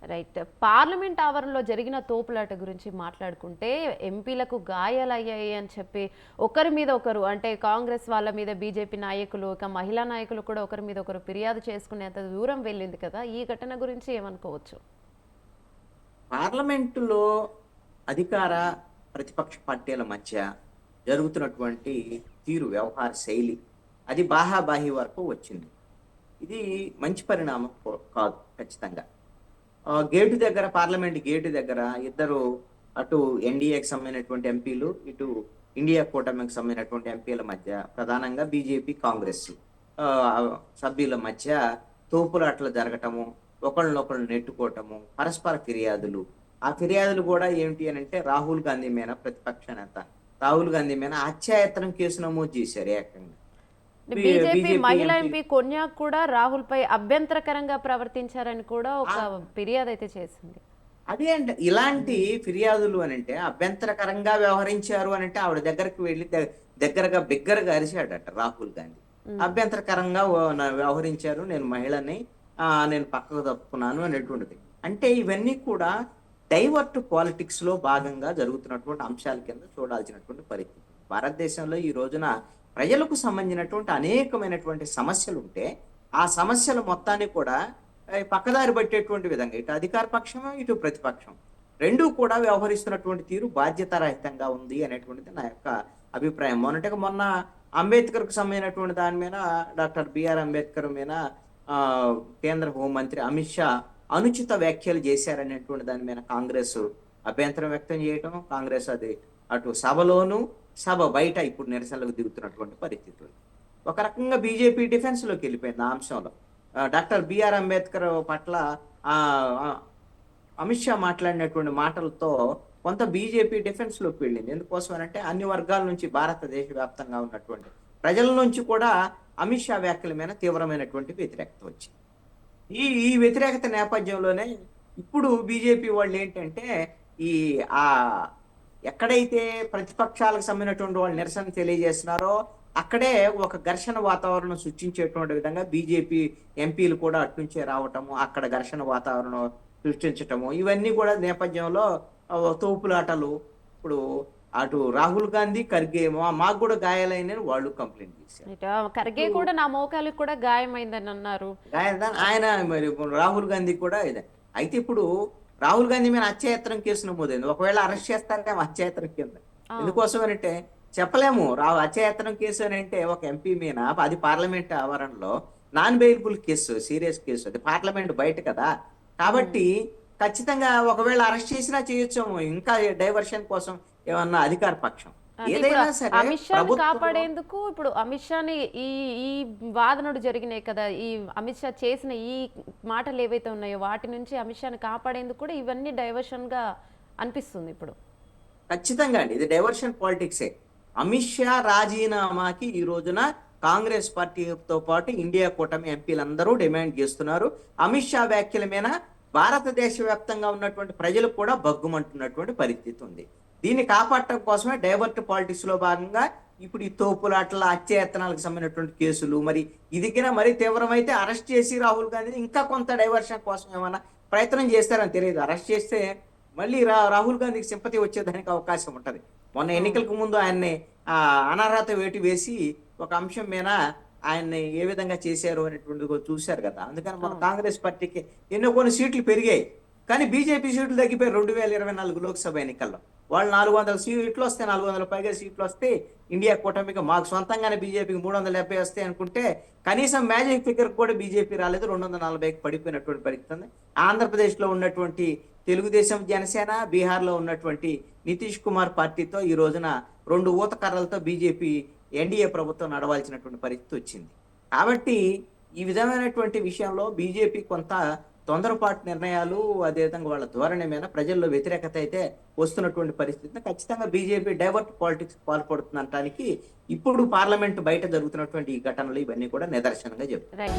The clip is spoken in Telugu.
రైట్. పార్లమెంట్ ఆవరణలో జరిగిన తోపులాట గురించి మాట్లాడుకుంటే ఎంపీలకు గాయాలయ్యాయి అని చెప్పి ఒకరి మీద ఒకరు అంటే కాంగ్రెస్ వాళ్ళ మీద బీజేపీ నాయకులు ఇక మహిళా నాయకులు కూడా ఒకరి మీద ఒకరు ఫిర్యాదు చేసుకునేంత దూరం వెళ్ళింది కదా, ఈ ఘటన గురించి ఏమనుకోవచ్చు? పార్లమెంటులో అధికార ప్రతిపక్ష పార్టీల మధ్య జరుగుతున్నటువంటి వ్యవహార శైలి అది బాహాబాహి వరకు వచ్చింది. ఇది మంచి పరిణామం కాదు ఖచ్చితంగా. గేటు దగ్గర, పార్లమెంట్ గేటు దగ్గర ఇద్దరు, అటు ఎన్డీఏకి సంబంధించినటువంటి ఎంపీలు, ఇటు ఇండియా కూటమికి సంబంధించినటువంటి ఎంపీల మధ్య, ప్రధానంగా బీజేపీ కాంగ్రెస్ సభ్యుల మధ్య తోపులాటలు జరగటము, ఒకళ్ళనొకళ్ళు నెట్టుకోవటము, పరస్పర ఫిర్యాదులు. ఆ ఫిర్యాదులు కూడా ఏమిటి అని అంటే రాహుల్ గాంధీ మీద, ప్రతిపక్ష నేత రాహుల్ గాంధీ మీద హత్యాయత్నం కేసు నమోదు చేశారు ఏకంగా. బీజేపీ మహిళా ఎంపీ కొన్యాక్ కూడా రాహుల్ పై అభ్యంతరకరంగా ప్రవర్తించారని కూడా ఒక ఫిర్యాదు అయితే చేసింది. అదే అంటే ఇలాంటి ఫిర్యాదులు అని అంటే అభ్యంతరకరంగా వ్యవహరించారు అని అంటే ఆవిడ దగ్గరికి వెళ్ళి బిగ్గరగా అరిచాడట రాహుల్ గాంధీ. అభ్యంతరకరంగా వ్యవహరించారు, నేను మహిళని నేను పక్కకు తప్పుకున్నాను అనేటువంటిది. అంటే ఇవన్నీ కూడా డైవర్ట్ పాలిటిక్స్ లో భాగంగా జరుగుతున్నటువంటి అంశాల కింద చూడాల్సినటువంటి పరిస్థితి. భారతదేశంలో ఈ రోజున ప్రజలకు సంబంధించినటువంటి అనేకమైనటువంటి సమస్యలు ఉంటే ఆ సమస్యల మొత్తాన్ని కూడా పక్కదారి పట్టేటువంటి విధంగా ఇటు అధికార పక్షం, ఇటు ప్రతిపక్షం రెండూ కూడా వ్యవహరిస్తున్నటువంటి తీరు బాధ్యతారహితంగా ఉంది అనేటువంటిది నా యొక్క అభిప్రాయం. మొన్న అంబేద్కర్కు సంబంధించినటువంటి దాని మీద, డాక్టర్ బిఆర్ అంబేద్కర్ మీద కేంద్ర హోంమంత్రి అమిత్ షా అనుచిత వ్యాఖ్యలు చేశారనేటువంటి దాని మీద కాంగ్రెస్ అభ్యంతరం వ్యక్తం చేయటం, కాంగ్రెస్ అది అటు సభలోను సభ బయట ఇప్పుడు నిరసనలకు దిగుతున్నటువంటి పరిస్థితులు. ఒక రకంగా బీజేపీ డిఫెన్స్ లోకి వెళ్ళిపోయింది ఆ అంశంలో. డాక్టర్ బిఆర్ అంబేద్కర్ పట్ల అమిత్ షా మాట్లాడినటువంటి మాటలతో కొంత బీజేపీ డిఫెన్స్ లోకి వెళ్ళింది. ఎందుకోసం అంటే అన్ని వర్గాల నుంచి, భారతదేశ వ్యాప్తంగా ఉన్నటువంటి ప్రజల నుంచి కూడా అమిత్ షా వ్యాఖ్యల మీద తీవ్రమైనటువంటి వ్యతిరేకత వచ్చింది. ఈ వ్యతిరేకత నేపథ్యంలోనే ఇప్పుడు బీజేపీ వాళ్ళు ఏంటంటే ఈ ఆ ఎక్కడైతే ప్రతిపక్షాలకు సంబంధించినటువంటి వాళ్ళు నిరసన తెలియజేస్తున్నారో అక్కడే ఒక ఘర్షణ వాతావరణం సృష్టించేటువంటి విధంగా బీజేపీ ఎంపీలు కూడా అట్నుంచే రావటము, అక్కడ ఘర్షణ వాతావరణం సృష్టించటము, ఇవన్నీ కూడా నేపథ్యంలో తోపులాటలు. ఇప్పుడు అటు రాహుల్ గాంధీ, ఖర్గే మాకు కూడా గాయాలైన వాళ్ళు కంప్లైంట్ చేశారు. ఖర్గే కూడా నా మోకాలకు కూడా గాయమైందని అన్నారు. ఆయన మరి రాహుల్ గాంధీ కూడా ఇదే. అయితే ఇప్పుడు రాహుల్ గాంధీ మీద హత్యాయత్నం కేసు నమోదైంది. ఒకవేళ అరెస్ట్ చేస్తారంటే హత్యాయత్నం కింద. ఎందుకోసం అంటే చెప్పలేము. హత్యాయత్నం కేసు అని అంటే ఒక ఎంపీ మీద, అది పార్లమెంట్ ఆవరణలో non bailable case, serious case, అది పార్లమెంట్ బయట కదా. కాబట్టి ఖచ్చితంగా ఒకవేళ అరెస్ట్ చేసినా చేయొచ్చు, ఇంకా డైవర్షన్ కోసం ఏమన్నా అధికార పక్షం ఏదైనా సరే. అమిత్ షాని కాపాడేందుకు ఇప్పుడు అమిత్ షాని ఈ వాదనలు జరిగినాయి కదా, ఈ అమిత్ షా చేసిన ఈ మాటలు ఏవైతే ఉన్నాయో వాటి నుంచి అమిత్ షాని కాపాడేందుకు కూడా ఇవన్నీ డైవర్షన్ గా అనిపిస్తుంది ఇప్పుడు. ఖచ్చితంగా అండి, ఇది డైవర్షన్ పాలిటిక్సే. అమిత్ షా రాజీనామాకి ఈ రోజున కాంగ్రెస్ పార్టీతో పాటు ఇండియా కూటమి ఎంపీలందరూ డిమాండ్ చేస్తున్నారు. అమిత్ షా వ్యాఖ్యల మీద భారతదేశ వ్యాప్తంగా ఉన్నటువంటి ప్రజలకు కూడా బగ్గుమంటున్నటువంటి పరిస్థితి ఉంది. దీన్ని కాపాడటం కోసమే డైవర్ట్ పాలిటిక్స్ లో భాగంగా ఇప్పుడు ఈ తోపులాట్ల, హత్యాయత్నాలకు సంబంధించినటువంటి కేసులు, మరి ఇదిగిన మరీ తీవ్రమైతే అరెస్ట్ చేసి రాహుల్ గాంధీని ఇంకా కొంత డైవర్షన్ కోసం ఏమైనా ప్రయత్నం చేస్తారని తెలియదు. అరెస్ట్ చేస్తే మళ్ళీ రాహుల్ గాంధీకి సింపతి వచ్చేదానికి అవకాశం ఉంటది. మొన్న ఎన్నికలకు ముందు ఆయన్ని అనర్హత వేటు వేసి ఒక అంశం మీద ఆయన్ని ఏ విధంగా చేశారు అనేటువంటిది చూశారు కదా. అందుకని మన కాంగ్రెస్ పార్టీకి ఎన్నో కొన్ని సీట్లు పెరిగాయి, కానీ బీజేపీ సీట్లు తగ్గిపోయి 2024 లోక్సభ ఎన్నికల్లో వాళ్ళు 400 సీట్లు వస్తే, 400 పైగా సీట్లు వస్తే ఇండియా కూటమికి, మాకు సొంతంగానే బీజేపీకి 370 వస్తాయి అనుకుంటే కనీసం మ్యాజిక్ ఫిగర్ కూడా బీజేపీ రాలేదు, 240కి పడిపోయినటువంటి పరిస్థితి ఉంది. ఆంధ్రప్రదేశ్లో ఉన్నటువంటి తెలుగుదేశం, జనసేన, బీహార్లో ఉన్నటువంటి నితీష్ కుమార్ పార్టీతో ఈ రోజున 2 ఊతకర్రలతో బీజేపీ ఎన్డీఏ ప్రభుత్వం నడవాల్సినటువంటి పరిస్థితి వచ్చింది. కాబట్టి ఈ విధమైనటువంటి విషయంలో బీజేపీ కొంత తొందరపాటు నిర్ణయాలు, అదేవిధంగా వాళ్ళ ధోరణి మీద ప్రజల్లో వ్యతిరేకత అయితే వస్తున్నటువంటి పరిస్థితిని ఖచ్చితంగా బీజేపీ డైవర్ట్ పాలిటిక్స్ పాల్పడుతుందనడానికి ఇప్పుడు పార్లమెంట్ బయట జరుగుతున్నటువంటి ఈ ఘటనలు ఇవన్నీ కూడా నిదర్శనంగా చెప్తాయి.